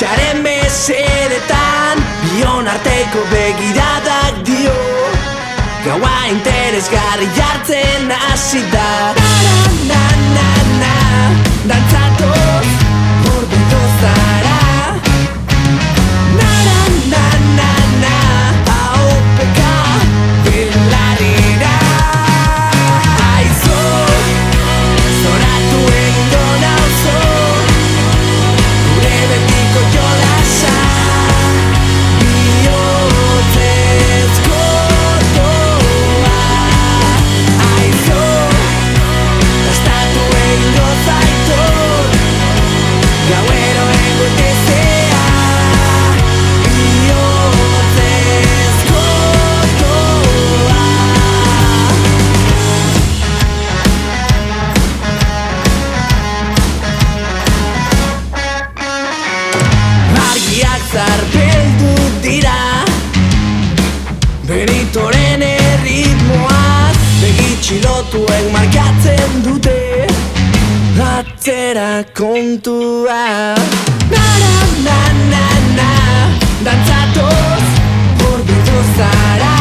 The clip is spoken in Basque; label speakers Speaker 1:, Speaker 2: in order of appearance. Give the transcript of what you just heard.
Speaker 1: Txaren mesedetan bion arteko begiradak dio gaua interesgarri jartzen hasi da. Na-na-na-na, dantzatoz, hurbildu zara. Na-na-na-na-na, ahopeka, belarira. Aizo, zoratu egingo nauzo, gure betiko jolasa. Bihotzez gozoa. Aizo, gastatu egingo zaitot, gauero egotezea. Bihotzez gozoa. Argiak zarbeldu dira Benitoren erritmoak begitxilotuek markatzen dute atzera kontua. Na-na-na-na-na, dantzatoz, hurbildu zara.